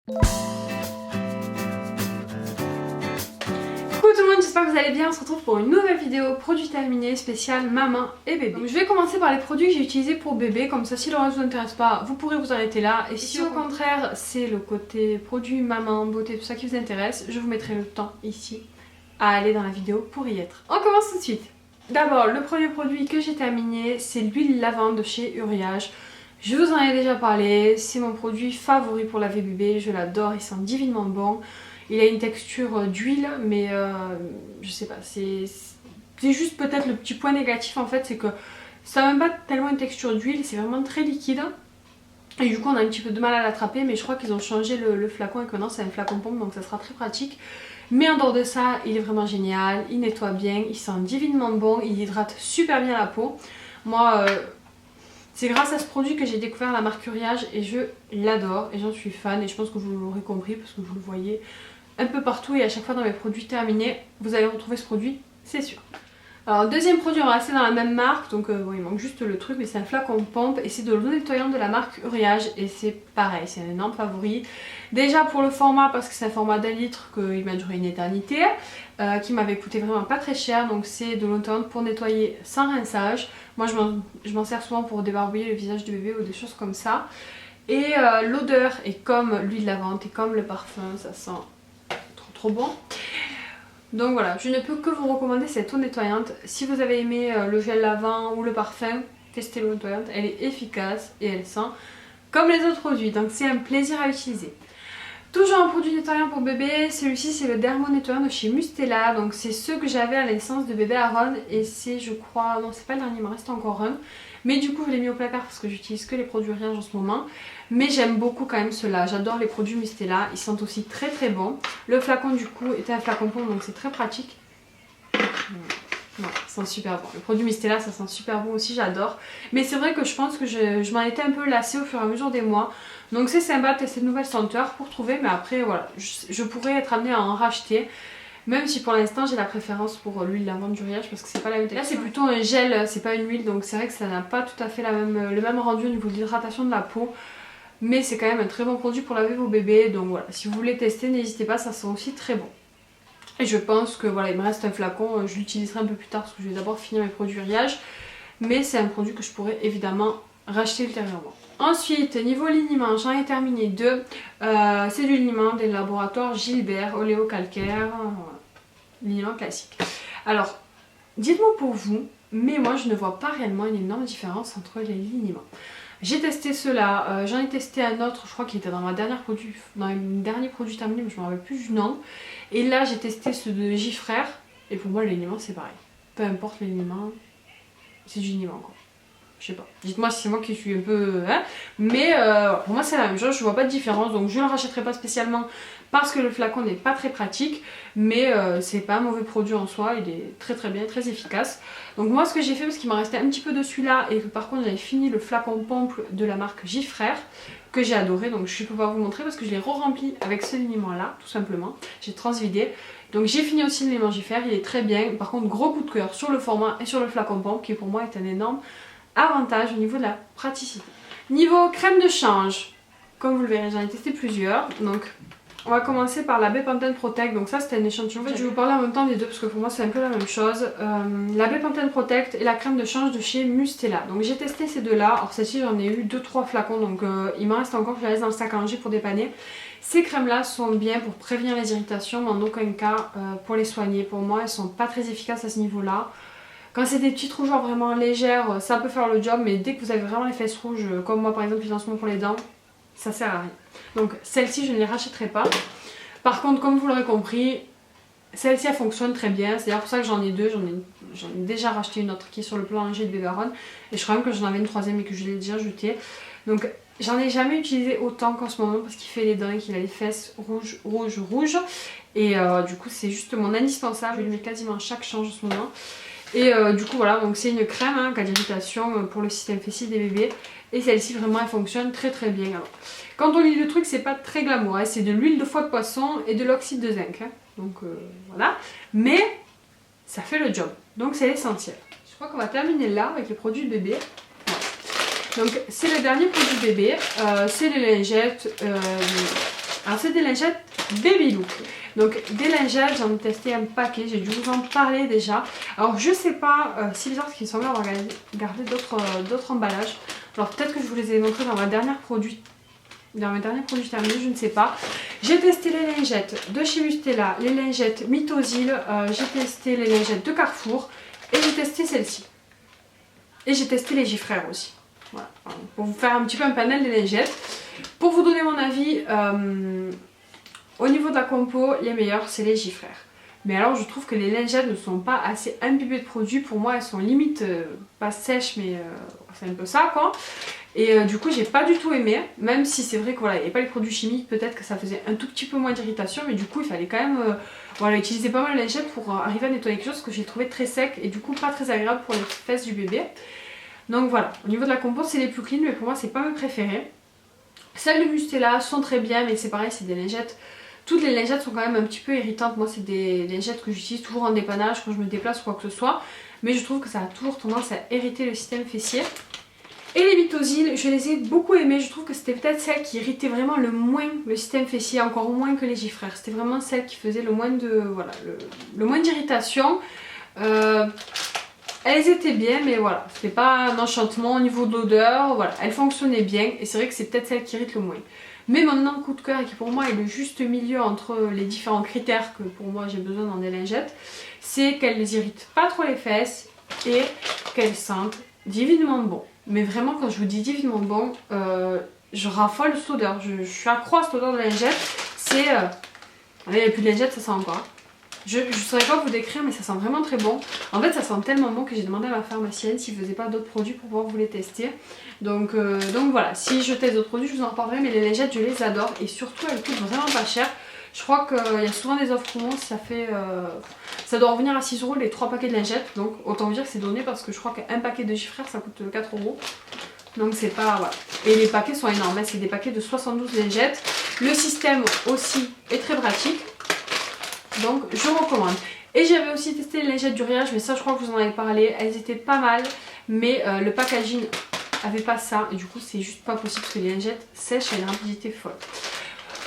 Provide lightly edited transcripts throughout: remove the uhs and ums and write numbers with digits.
Coucou tout le monde, j'espère que vous allez bien. On se retrouve pour une nouvelle vidéo produit terminé spécial maman et bébé. Donc, je vais commencer par les produits que j'ai utilisés pour bébé, comme ça si le reste vous intéresse pas, vous pourrez vous arrêter là. Et si au contraire c'est le côté produit maman, beauté, tout ça qui vous intéresse, je vous mettrai le temps ici à aller dans la vidéo pour y être. On commence tout de suite. D'abord, le premier produit que j'ai terminé, c'est l'huile lavande de chez Uriage. Je vous en ai déjà parlé, c'est mon produit favori pour laver bébé, je l'adore, il sent divinement bon. Il a une texture d'huile, mais je sais pas, c'est juste peut-être le petit point négatif en fait, c'est que ça n'a même pas tellement une texture d'huile, c'est vraiment très liquide. Et du coup on a un petit peu de mal à l'attraper, mais je crois qu'ils ont changé le flacon et que maintenant c'est un flacon pompe, donc ça sera très pratique. Mais en dehors de ça, il est vraiment génial, il nettoie bien, il sent divinement bon, il hydrate super bien la peau. Moi, c'est grâce à ce produit que j'ai découvert la marque Uriage et je l'adore et j'en suis fan et je pense que vous l'aurez compris parce que vous le voyez un peu partout et à chaque fois dans mes produits terminés, vous allez retrouver ce produit, c'est sûr. Alors deuxième produit, on va rester dans la même marque, donc bon, il manque juste le truc, mais c'est un flacon pompe et c'est de l'eau nettoyante de la marque Uriage et c'est pareil, c'est un énorme favori. Déjà pour le format, parce que c'est un format d'1 litre qu'il m'a duré une éternité, qui m'avait coûté vraiment pas très cher, donc c'est de l'eau nettoyante pour nettoyer sans rinçage. Moi je m'en sers souvent pour débarbouiller le visage du bébé ou des choses comme ça. Et l'odeur est comme l'huile lavande et comme le parfum, ça sent trop bon. Donc voilà, je ne peux que vous recommander cette eau nettoyante. Si vous avez aimé le gel lavant ou le parfum, testez l'eau nettoyante, elle est efficace et elle sent comme les autres produits, donc c'est un plaisir à utiliser. Toujours un produit nettoyant pour bébé, celui-ci c'est le Dermo nettoyant de chez Mustela, donc c'est ceux que j'avais à la naissance de bébé Aaron et c'est je crois, non c'est pas le dernier, il m'en reste encore un. Mais du coup je l'ai mis au placard parce que j'utilise que les produits Uriage en ce moment. Mais j'aime beaucoup quand même ceux-là, j'adore les produits Mustela, ils sentent aussi très très bons. Le flacon du coup était un flacon pompe donc c'est très pratique. Ouais, ça sent super bon. Le produit Mustela ça sent super bon aussi, j'adore. Mais c'est vrai que je pense que je m'en étais un peu lassée au fur et à mesure des mois. Donc c'est sympa de tester de nouvelles senteurs pour trouver, mais après voilà, je pourrais être amenée à en racheter. Même si pour l'instant j'ai la préférence pour l'huile lavande d'Uriage parce que c'est pas la même texture. Là c'est plutôt un gel, c'est pas une huile, donc c'est vrai que ça n'a pas tout à fait le même rendu au niveau de l'hydratation de la peau. Mais c'est quand même un très bon produit pour laver vos bébés, donc voilà, si vous voulez tester n'hésitez pas, ça sent aussi très bon. Et je pense que voilà, il me reste un flacon, je l'utiliserai un peu plus tard parce que je vais d'abord finir mes produits Uriage. Mais c'est un produit que je pourrais évidemment racheter ultérieurement. Ensuite, niveau liniment, j'en ai terminé deux. C'est du liniment des laboratoires Gilbert, oléocalcaire, liniment classique. Alors, dites-moi pour vous, mais moi je ne vois pas réellement une énorme différence entre les liniments. J'ai testé ceux-là, j'en ai testé un autre, je crois qu'il était dans mon dernier produit terminé, mais je ne me rappelle plus du nom. Et là j'ai testé ceux de Gifrère, et pour moi le liniment c'est pareil. Peu importe les liniments, c'est du liniment quoi. Je sais pas, dites-moi si c'est moi qui suis un peu... Hein, mais pour moi c'est la même chose, je vois pas de différence, donc je ne le rachèterai pas spécialement parce que le flacon n'est pas très pratique, mais c'est pas un mauvais produit en soi, il est très très bien, très efficace. Donc moi ce que j'ai fait, parce qu'il m'en restait un petit peu de celui-là et que par contre j'avais fini le flacon pompe de la marque Gifrère, que j'ai adoré, donc je peux pas vous montrer parce que je l'ai re-rempli avec ce liniment là, tout simplement, j'ai transvidé. Donc j'ai fini aussi le liniment Gifrère, il est très bien, par contre gros coup de cœur sur le format et sur le flacon pompe qui pour moi est un énorme avantage au niveau de la praticité. Niveau crème de change, comme vous le verrez j'en ai testé plusieurs, donc on va commencer par la Bepanthen Protect, donc ça c'était un échantillon. En fait je vais vous parler en même temps des deux parce que pour moi c'est un peu la même chose. La Bepanthen Protect et la crème de change de chez Mustela. Donc j'ai testé ces deux là, alors celle-ci j'en ai eu 2-3 flacons donc il m'en reste encore, je la laisse dans le sac à ranger pour dépanner. Ces crèmes là sont bien pour prévenir les irritations mais en aucun cas pour les soigner. Pour moi elles sont pas très efficaces à ce niveau là. Quand c'est des petites rougeurs vraiment légères, ça peut faire le job, mais dès que vous avez vraiment les fesses rouges, comme moi par exemple les lancements pour les dents, ça sert à rien. Donc celle-ci je ne les rachèterai pas. Par contre comme vous l'aurez compris, celle-ci elle fonctionne très bien, c'est d'ailleurs pour ça que j'en ai deux, j'en ai déjà racheté une autre qui est sur le plan rangé de bébé Aaron, et je crois même que j'en avais une troisième et que je l'ai déjà jetée. Donc j'en ai jamais utilisé autant qu'en ce moment parce qu'il fait les dents et qu'il a les fesses rouges. Et du coup c'est juste mon indispensable, je lui mets quasiment à chaque change en ce moment. Et du coup voilà, donc c'est une crème en cas d'irritation pour le système fessier des bébés. Et celle-ci vraiment elle fonctionne très très bien. Alors, quand on lit le truc c'est pas très glamour, hein, c'est de l'huile de foie de poisson et de l'oxyde de zinc. Hein. Donc voilà, mais ça fait le job, donc c'est l'essentiel. Je crois qu'on va terminer là avec les produits bébé. Voilà. Donc c'est le dernier produit bébé, c'est les lingettes. Alors c'est des lingettes Baby Look. Donc des lingettes, j'en ai testé un paquet, j'ai dû vous en parler déjà. Alors je sais pas, c'est bizarre parce qu'il me semblait avoir gardé d'autres emballages. Alors peut-être que je vous les ai montrés dans mes derniers produits terminés, je ne sais pas. J'ai testé les lingettes de chez Mustela, les lingettes Mythosil, j'ai testé les lingettes de Carrefour et j'ai testé celle-ci. Et j'ai testé les Gifrères aussi. Voilà, pour vous faire un petit peu un panel des lingettes. Pour vous donner mon avis, au niveau de la compo, les meilleurs c'est les Gifrères. Mais alors je trouve que les lingettes ne sont pas assez imbibées de produits. Pour moi elles sont limite pas sèches mais c'est un peu ça quoi. Et du coup j'ai pas du tout aimé. Même si c'est vrai qu'il n'y avait pas les produits chimiques, peut-être que ça faisait un tout petit peu moins d'irritation. Mais du coup il fallait quand même voilà, utiliser pas mal de lingettes pour arriver à nettoyer quelque chose que j'ai trouvé très sec. Et du coup pas très agréable pour les fesses du bébé. Donc voilà, au niveau de la compo c'est les plus clean. Mais pour moi c'est pas mes préférés. Celles de Mustela sont très bien mais c'est pareil, c'est des lingettes. Toutes les lingettes sont quand même un petit peu irritantes. Moi c'est des lingettes que j'utilise toujours en dépannage quand je me déplace ou quoi que ce soit. Mais je trouve que ça a toujours tendance à irriter le système fessier. Et les Mythosil, je les ai beaucoup aimées. Je trouve que c'était peut-être celles qui irritaient vraiment le moins le système fessier, encore moins que les Gifrères. C'était vraiment celles qui faisaient le moins de, voilà, le moins d'irritation. Elles étaient bien mais voilà, c'était pas un enchantement au niveau de l'odeur. Voilà, elles fonctionnaient bien et c'est vrai que c'est peut-être celles qui irritent le moins. Mais maintenant coup de cœur et qui pour moi est le juste milieu entre les différents critères que pour moi j'ai besoin dans des lingettes, c'est qu'elles ne irritent pas trop les fesses et qu'elles sentent divinement bon. Mais vraiment quand je vous dis divinement bon, je raffole cette odeur, je suis accro à cette odeur de lingette. C'est... là il n'y a plus de lingette, ça sent encore. Je ne saurais pas vous décrire mais ça sent vraiment très bon. En fait ça sent tellement bon que j'ai demandé à ma pharmacienne s'il ne faisait pas d'autres produits pour pouvoir vous les tester. Donc voilà, si je teste d'autres produits je vous en reparlerai, mais les lingettes je les adore et surtout elles coûtent vraiment pas cher. Je crois qu'il y a souvent des offres promo, ça doit revenir à 6 € les 3 paquets de lingettes. Donc autant vous dire que c'est donné parce que je crois qu'un paquet de Gifrères ça coûte 4 €. Donc c'est pas... voilà. Et les paquets sont énormes, c'est des paquets de 72 lingettes. Le système aussi est très pratique. Donc je recommande. Et j'avais aussi testé les lingettes du Riage, mais ça je crois que vous en avez parlé. Elles étaient pas mal, mais le packaging avait pas ça. Et du coup c'est juste pas possible parce que les lingettes sèchent à une rapidité folle.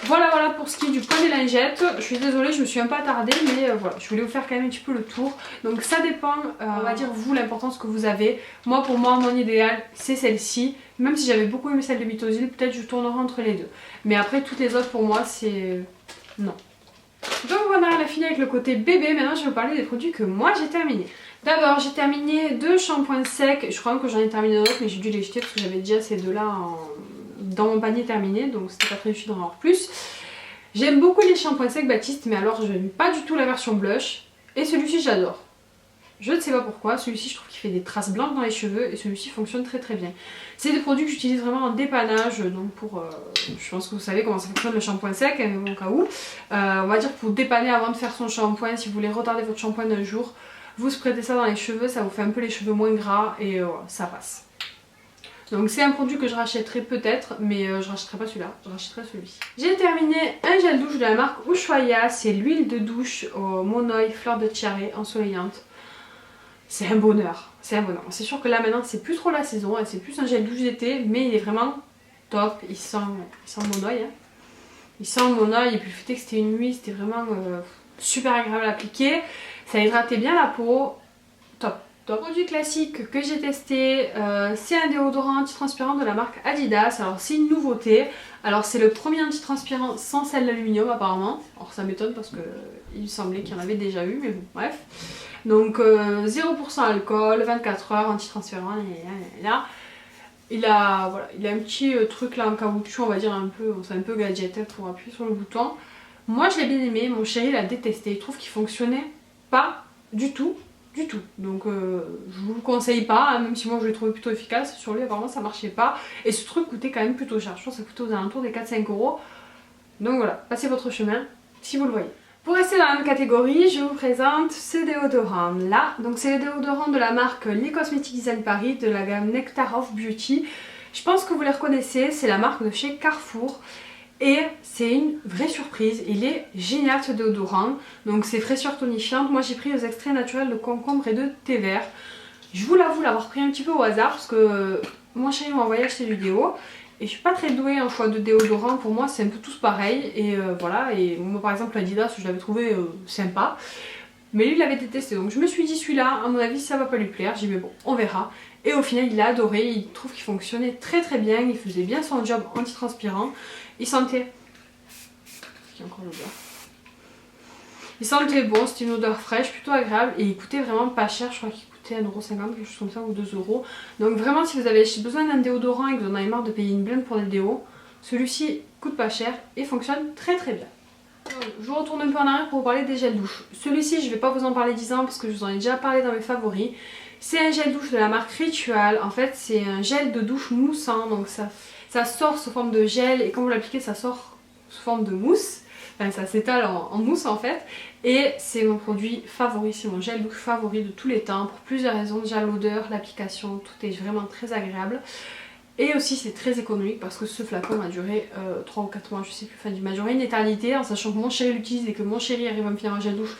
Voilà pour ce qui est du point des lingettes. Je suis désolée, je me suis un peu attardée, mais voilà, je voulais vous faire quand même un petit peu le tour. Donc ça dépend, on va dire vous, l'importance que vous avez. Moi pour moi, mon idéal c'est celle-ci. Même si j'avais beaucoup aimé celle de Mythosil, peut-être je tournerai entre les deux. Mais après toutes les autres pour moi c'est... non. Donc voilà, on a fini avec le côté bébé. Maintenant je vais vous parler des produits que moi j'ai terminés. D'abord j'ai terminé 2 shampoings secs. Je crois même que j'en ai terminé d'autres mais j'ai dû les jeter parce que j'avais déjà ces deux là dans mon panier terminé. Donc c'était pas très utile d'en avoir plus. J'aime beaucoup les shampoings secs Baptiste, mais alors je n'aime pas du tout la version blush. Et celui-ci j'adore. Je ne sais pas pourquoi, celui-ci je trouve qu'il fait des traces blanches dans les cheveux et celui-ci fonctionne très très bien. C'est des produits que j'utilise vraiment en dépannage, donc pour... je pense que vous savez comment ça fonctionne le shampoing sec, mais au cas où. On va dire pour dépanner avant de faire son shampoing, si vous voulez retarder votre shampoing d'un jour, vous spreadez ça dans les cheveux, ça vous fait un peu les cheveux moins gras et ça passe. Donc c'est un produit que je rachèterai peut-être, mais je rachèterai pas celui-là, je rachèterai celui-ci. J'ai terminé un gel douche de la marque Ushuaïa, c'est l'huile de douche au monoï fleur de tiare ensoleillante. C'est un bonheur, c'est un bonheur. C'est sûr que là maintenant c'est plus trop la saison, c'est plus un gel douche d'été, mais il est vraiment top, il sent mon oeil. Hein. Il sent mon oeil et puis le fait que c'était une nuit, c'était vraiment super agréable à appliquer. Ça hydratait bien la peau, top. Produit classique que j'ai testé, c'est un déodorant anti-transpirant de la marque Adidas. Alors c'est une nouveauté, alors c'est le premier anti-transpirant sans sel d'aluminium apparemment. Alors ça m'étonne parce que il me semblait qu'il y en avait déjà eu, mais bon bref. Donc 0% alcool, 24 heures, anti-transpirant, là. Il a un petit truc là en caoutchouc, on va dire un peu, c'est un peu gadget pour appuyer sur le bouton. Moi je l'ai bien aimé, mon chéri l'a détesté, il trouve qu'il fonctionnait pas du tout. Donc je vous le conseille pas, hein, même si moi je l'ai trouvé plutôt efficace, sur lui apparemment ça marchait pas. Et ce truc coûtait quand même plutôt cher, je pense que ça coûtait aux alentours des 4-5 €. Donc voilà, passez votre chemin si vous le voyez. Pour rester dans la même catégorie, je vous présente ce déodorant là. Donc c'est le déodorant de la marque Les Cosmetics Design Paris de la gamme Nectar of Beauty. Je pense que vous les reconnaissez, c'est la marque de chez Carrefour. Et c'est une vraie surprise, il est génial ce déodorant. Donc c'est fraîcheur tonifiante, moi j'ai pris les extraits naturels de concombre et de thé vert. Je vous l'avoue l'avoir pris un petit peu au hasard parce que mon chéri m'a envoyé acheter du déo. et je suis pas très douée en choix de déodorant. Pour moi c'est un peu tous pareil et voilà. Et moi par exemple Adidas je l'avais trouvé sympa, mais lui il l'avait détesté, donc je me suis dit celui-là à mon avis ça va pas lui plaire. J'ai dit mais bon on verra, et au final il a adoré. Il trouve qu'il fonctionnait très très bien, il faisait bien son job anti-transpirant, il sentait... Il y a encore l'odeur. Il sentait bon, c'était une odeur fraîche, plutôt agréable, et il coûtait vraiment pas cher. Je crois qu'il coûtait 1,50€, quelque chose comme ça, ou 2€. Donc vraiment si vous avez besoin d'un déodorant et que vous en avez marre de payer une blinde pour des déos, celui-ci coûte pas cher et fonctionne très très bien. Je vous retourne un peu en arrière pour vous parler des gels douche. Celui-ci je vais pas vous en parler 10 ans parce que je vous en ai déjà parlé dans mes favoris. C'est un gel douche de la marque Ritual. En fait c'est un gel de douche moussant, donc ça sort sous forme de gel, et quand vous l'appliquez ça sort sous forme de mousse. Enfin, ça s'étale en mousse en fait, et c'est mon produit favori, c'est mon gel douche favori de tous les temps pour plusieurs raisons. Déjà l'odeur, l'application, tout est vraiment très agréable, et aussi c'est très économique parce que ce flacon m'a duré 3 ou 4 mois, je sais plus, enfin il m'a duré une éternité, en sachant que mon chéri l'utilise et que mon chéri arrive à me finir un gel douche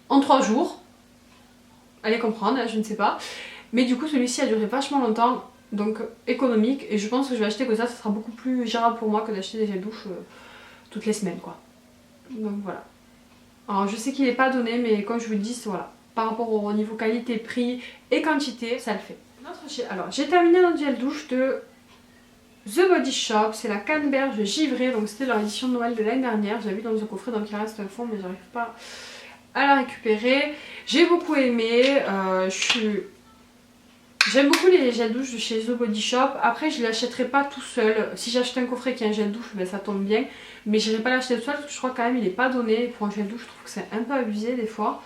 en 3 jours. Allez comprendre, je ne sais pas, mais du coup celui-ci a duré vachement longtemps, donc économique, et je pense que je vais acheter que ça sera beaucoup plus gérable pour moi que d'acheter des gels douche toutes les semaines quoi. Donc voilà. Alors je sais qu'il n'est pas donné, mais comme je vous le dis, voilà, par rapport au niveau qualité, prix et quantité, ça le fait. Alors j'ai terminé notre gel douche de The Body Shop, c'est la canneberge givrée, donc c'était leur édition de Noël de l'année dernière. Je l'ai vu dans un coffret, donc il reste un fond, mais j'arrive pas à la récupérer. J'ai beaucoup aimé, j'aime beaucoup les gels douche de chez The Body Shop. Après je ne l'achèterai pas tout seul. Si j'achète un coffret qui a un gel douche, ben, ça tombe bien. Mais je n'irai pas l'acheter tout seul parce que je crois quand même il n'est pas donné. Pour un gel douche je trouve que c'est un peu abusé des fois.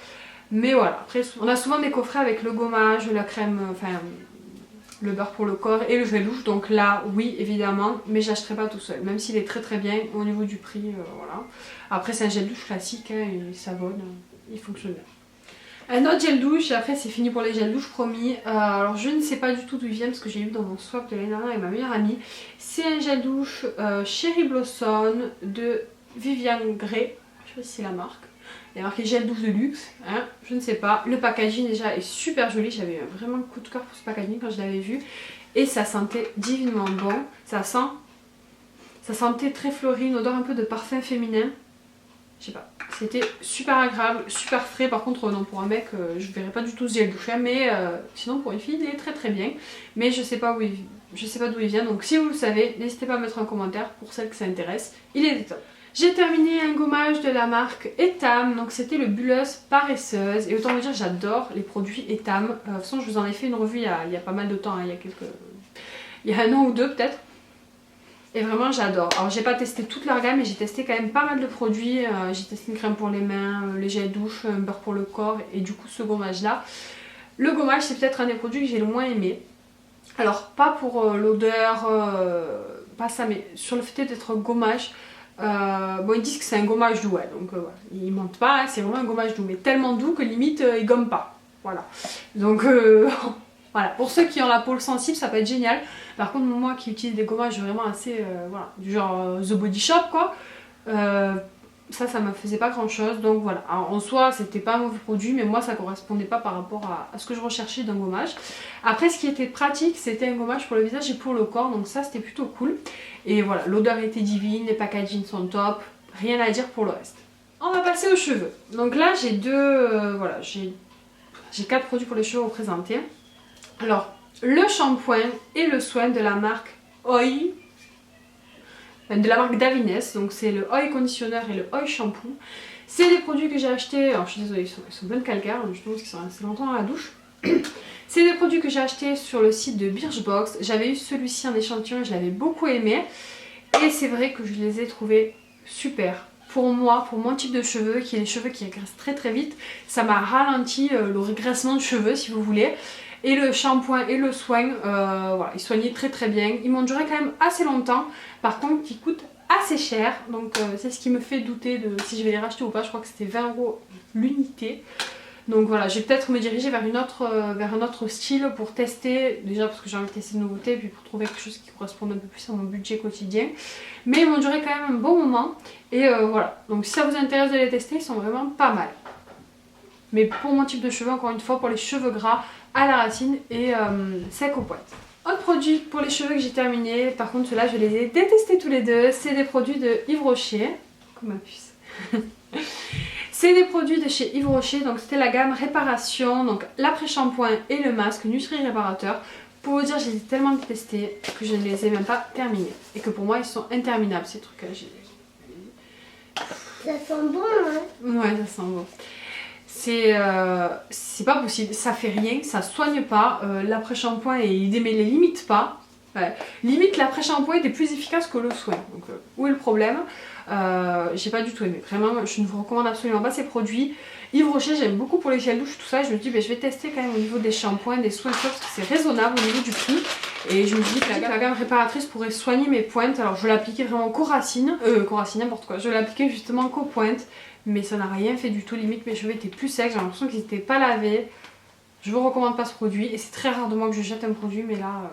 Mais voilà, après on a souvent des coffrets avec le gommage, la crème, enfin le beurre pour le corps et le gel douche. Donc là oui évidemment, mais je l'achèterai pas tout seul. Même s'il est très très bien au niveau du prix, voilà. Après c'est un gel douche classique, hein, il savonne, il fonctionne bien. Un autre gel douche, et après c'est fini pour les gels douche promis. Alors je ne sais pas du tout d'où ils viennent parce que j'ai eu dans mon swap de l'année dernière avec ma meilleure amie. C'est un gel douche Cherry Blossom de Viviane Grey. Je sais pas si c'est la marque. Il y a marqué gel douche de luxe, hein, je ne sais pas. Le packaging déjà est super joli. J'avais vraiment un coup de cœur pour ce packaging quand je l'avais vu. Et ça sentait divinement bon. Ça sentait très fleuri, une odeur un peu de parfum féminin. Je sais pas, c'était super agréable, super frais. Par contre non, pour un mec je verrais pas du tout ce gel douche, mais sinon pour une fille il est très très bien. Mais je sais pas d'où il vient, donc si vous le savez n'hésitez pas à mettre un commentaire pour celles que ça intéresse. Il est top. J'ai terminé un gommage de la marque Etam, donc c'était le Bulleuse Paresseuse, et autant vous dire j'adore les produits Etam. De toute façon je vous en ai fait une revue il y a pas mal de temps, hein, il y a un an ou deux peut-être. Et vraiment j'adore. Alors j'ai pas testé toute leur gamme, mais j'ai testé quand même pas mal de produits. J'ai testé une crème pour les mains, les gels douche, un beurre pour le corps, et du coup ce gommage là. Le gommage c'est peut-être un des produits que j'ai le moins aimé. Alors pas pour l'odeur, pas ça, mais sur le fait d'être gommage. Bon ils disent que c'est un gommage doux, ouais, donc voilà. Ils mentent pas, hein, c'est vraiment un gommage doux, mais tellement doux que limite il gomme pas. Voilà. Donc voilà, pour ceux qui ont la peau sensible ça peut être génial. Par contre moi qui utilise des gommages vraiment assez voilà, du genre The Body Shop quoi, ça me faisait pas grand chose. Donc voilà, alors, en soi c'était pas un mauvais produit, mais moi ça correspondait pas par rapport à ce que je recherchais d'un gommage. Après ce qui était pratique c'était un gommage pour le visage et pour le corps, donc ça c'était plutôt cool. Et voilà, l'odeur était divine, les packaging sont top, rien à dire pour le reste. On va passer aux cheveux. Donc là j'ai voilà, j'ai 4 produits pour les cheveux représentés. Alors, le shampoing et le soin de la marque Oi, de la marque Davines, donc c'est le Oi Conditioner et le Oi Shampoo. C'est des produits que j'ai achetés, alors je suis désolée, ils sont bien calcaires, je pense qu'ils sont restés longtemps dans la douche. C'est des produits que j'ai achetés sur le site de Birchbox. J'avais eu celui-ci en échantillon et je l'avais beaucoup aimé. Et c'est vrai que je les ai trouvés super. Pour moi, pour mon type de cheveux, qui est les cheveux qui régressent très très vite, ça m'a ralenti le régressement de cheveux si vous voulez. Et le shampoing et le soin, voilà, ils soignaient très très bien. Ils m'ont duré quand même assez longtemps. Par contre, ils coûtent assez cher. Donc c'est ce qui me fait douter de si je vais les racheter ou pas. Je crois que c'était 20 € l'unité. Donc voilà, je vais peut-être me diriger vers un autre style pour tester. Déjà parce que j'ai envie de tester de nouveautés. Et puis pour trouver quelque chose qui corresponde un peu plus à mon budget quotidien. Mais ils m'ont duré quand même un bon moment. Et voilà, donc si ça vous intéresse de les tester, ils sont vraiment pas mal. Mais pour mon type de cheveux, encore une fois, pour les cheveux gras, à la racine et sec aux pointes. Autre produit pour les cheveux que j'ai terminé, par contre ceux-là je les ai détestés tous les deux, c'est des produits de Yves Rocher. Comme ma puce. C'est des produits de chez Yves Rocher, donc c'était la gamme réparation, donc l'après-shampoing et le masque Nutri Réparateur. Pour vous dire, j'ai tellement détesté que je ne les ai même pas terminés. Et que pour moi ils sont interminables ces trucs-là. Ça sent bon, hein? Ouais, ça sent bon. C'est pas possible, ça fait rien, ça soigne pas. L'après-shampoing, il les limite pas. Ouais. Limite, l'après-shampoing était plus efficace que le soin. Donc, où est le problème? J'ai pas du tout aimé. Vraiment, je ne vous recommande absolument pas ces produits. Yves Rocher, j'aime beaucoup pour les gels douche, tout ça. Je me dis, je vais tester quand même au niveau des shampoings, des soins, parce que c'est raisonnable au niveau du prix. Et je me dis que la gamme réparatrice pourrait soigner mes pointes. Alors, je l'appliquais vraiment qu'aux racines. Racines, n'importe quoi. Je l'appliquais justement qu'aux pointes. Mais ça n'a rien fait du tout. Limite, mes cheveux étaient plus secs. J'ai l'impression qu'ils n'étaient pas lavés. Je vous recommande pas ce produit. Et c'est très rare de moi que je jette un produit, mais là,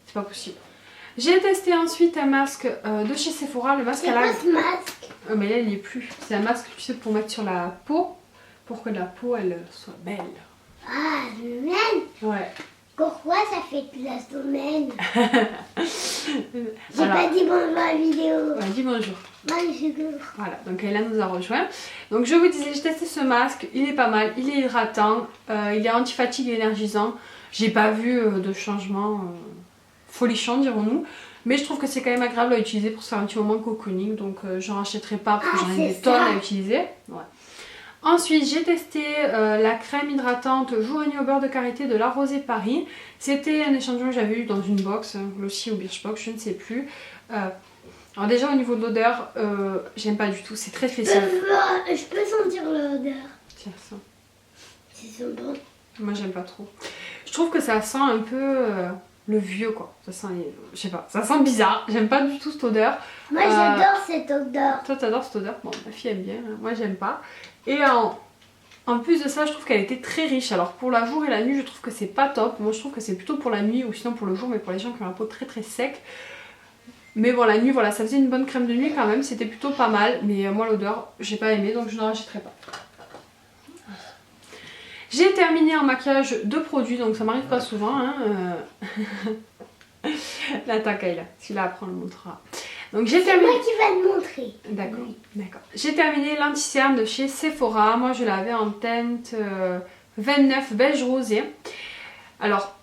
c'est pas possible. J'ai testé ensuite un masque de chez Sephora, le masque à la... C'est quoi ce masque? Mais là il n'y est plus. C'est un masque, tu sais, pour mettre sur la peau, pour que la peau elle soit belle. Ah, le mène? Ouais. Pourquoi ça fait de la semaine? J'ai Alors, pas dit bonjour à la vidéo. ouais, dis bonjour. Bonjour. Voilà, donc elle nous a rejoint. Donc je vous disais, j'ai testé ce masque, il est pas mal, il est hydratant, il est anti-fatigue et énergisant. J'ai pas vu de changement folichon, dirons-nous. Mais je trouve que c'est quand même agréable à utiliser pour se faire un petit moment de cocooning. Donc j'en rachèterai pas parce que j'en ai des tonnes à utiliser. Ouais. Ensuite j'ai testé la crème hydratante jour et nuit au beurre de karité de La Rosée Paris. C'était un échantillon que j'avais eu dans une box, Glossy ou Birchbox, je ne sais plus. Alors déjà au niveau de l'odeur, j'aime pas du tout, c'est très spécial. Je peux sentir l'odeur. Tiens ça. C'est son bon. Moi j'aime pas trop. Je trouve que ça sent un peu le vieux quoi. Ça sent, je sais pas, ça sent bizarre. J'aime pas du tout cette odeur. Moi j'adore cette odeur. Toi t'adores cette odeur. Bon ma fille aime bien, hein. Moi j'aime pas. Et en plus de ça je trouve qu'elle était très riche. Alors pour la jour et la nuit je trouve que c'est pas top. Moi je trouve que c'est plutôt pour la nuit ou sinon pour le jour, mais pour les gens qui ont la peau très très sec. Mais bon la nuit voilà, ça faisait une bonne crème de nuit quand même. C'était plutôt pas mal. Mais moi l'odeur j'ai pas aimé donc je n'en rachèterai pas. J'ai terminé un maquillage de produits, donc ça m'arrive pas souvent. Hein, la tacaille là, celui-là après on le montrera. Donc j'ai terminé. C'est moi qui va te montrer. D'accord, d'accord. J'ai terminé l'anti-cerne de chez Sephora. Moi je l'avais en teinte 29 beige rosé. Alors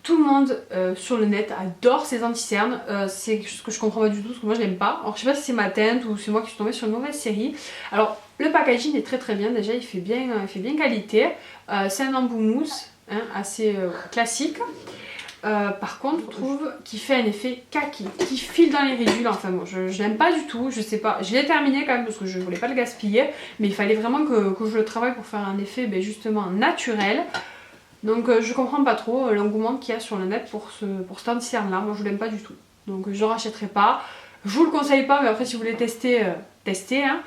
tout le monde sur le net adore ces anti-cernes. C'est ce que je comprends pas du tout parce que moi je l'aime pas. Alors je sais pas si c'est ma teinte ou c'est moi qui suis tombée sur une mauvaise série. Alors le packaging est très très bien, déjà il fait bien qualité. C'est un embout mousse, hein, assez classique. Par contre je trouve qu'il fait un effet kaki, qui file dans les ridules. Enfin bon, je l'aime pas du tout, je sais pas. Je l'ai terminé quand même parce que je voulais pas le gaspiller. Mais il fallait vraiment que je le travaille pour faire un effet justement naturel. Donc je comprends pas trop l'engouement qu'il y a sur le net pour cet anti-cerne là. Moi je l'aime pas du tout. Donc je ne rachèterai pas. Je vous le conseille pas, mais après si vous voulez tester, testez. Hein.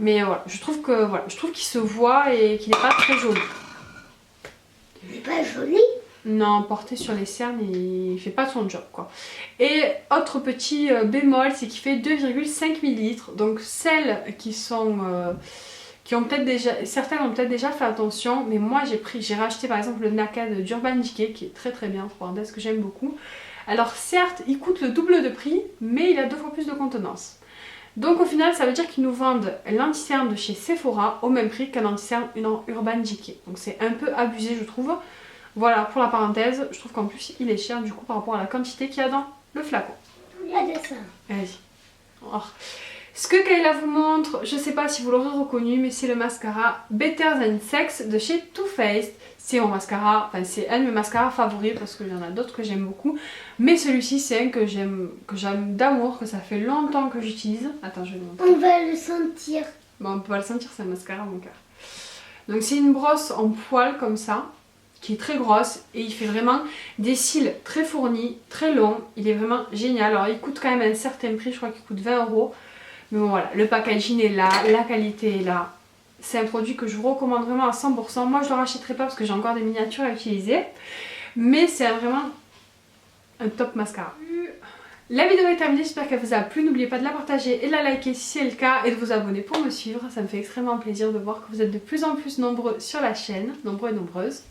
Mais voilà, je trouve qu'il se voit et qu'il n'est pas très joli. Il n'est pas joli? Non, porté sur les cernes, il fait pas son job quoi. Et autre petit bémol, c'est qu'il fait 2,5 ml. Donc celles qui sont... qui ont peut-être déjà, certaines ont peut-être déjà fait attention, mais moi j'ai racheté par exemple le Naked d'Urban Decay qui est très très bien, ce que j'aime beaucoup. Alors certes, il coûte le double de prix, mais il a 2 fois plus de contenance. Donc au final, ça veut dire qu'ils nous vendent l'anti-cerne de chez Sephora au même prix qu'un anti-cerne Urban Decay. Donc c'est un peu abusé je trouve. Voilà pour la parenthèse, je trouve qu'en plus il est cher du coup par rapport à la quantité qu'il y a dans le flacon. Regardez ça. Vas-y. Oh. Ce que Kayla vous montre, je sais pas si vous l'aurez reconnu, mais c'est le mascara Better Than Sex de chez Too Faced. C'est mon mascara, enfin c'est un de mes mascaras favoris parce qu'il y en a d'autres que j'aime beaucoup. Mais celui-ci c'est un que j'aime d'amour, que ça fait longtemps que j'utilise. Attends, je vais vous montrer. On va le sentir. Bon, on peut pas le sentir, c'est un mascara mon cœur. Donc c'est une brosse en poil comme ça, qui est très grosse et il fait vraiment des cils très fournis, très longs. Il est vraiment génial. Alors il coûte quand même un certain prix, je crois qu'il coûte 20 €. Mais bon voilà, le packaging est là, la qualité est là. C'est un produit que je vous recommande vraiment à 100%. Moi je ne le rachèterai pas parce que j'ai encore des miniatures à utiliser. Mais c'est vraiment un top mascara. La vidéo est terminée, j'espère qu'elle vous a plu. N'oubliez pas de la partager et de la liker si c'est le cas et de vous abonner pour me suivre. Ça me fait extrêmement plaisir de voir que vous êtes de plus en plus nombreux sur la chaîne, nombreux et nombreuses.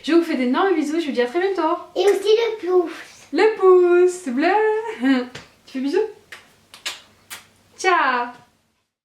Je vous fais d'énormes bisous, je vous dis à très bientôt. Et aussi le pouce. Le pouce bleu. Tu fais bisous. Ciao.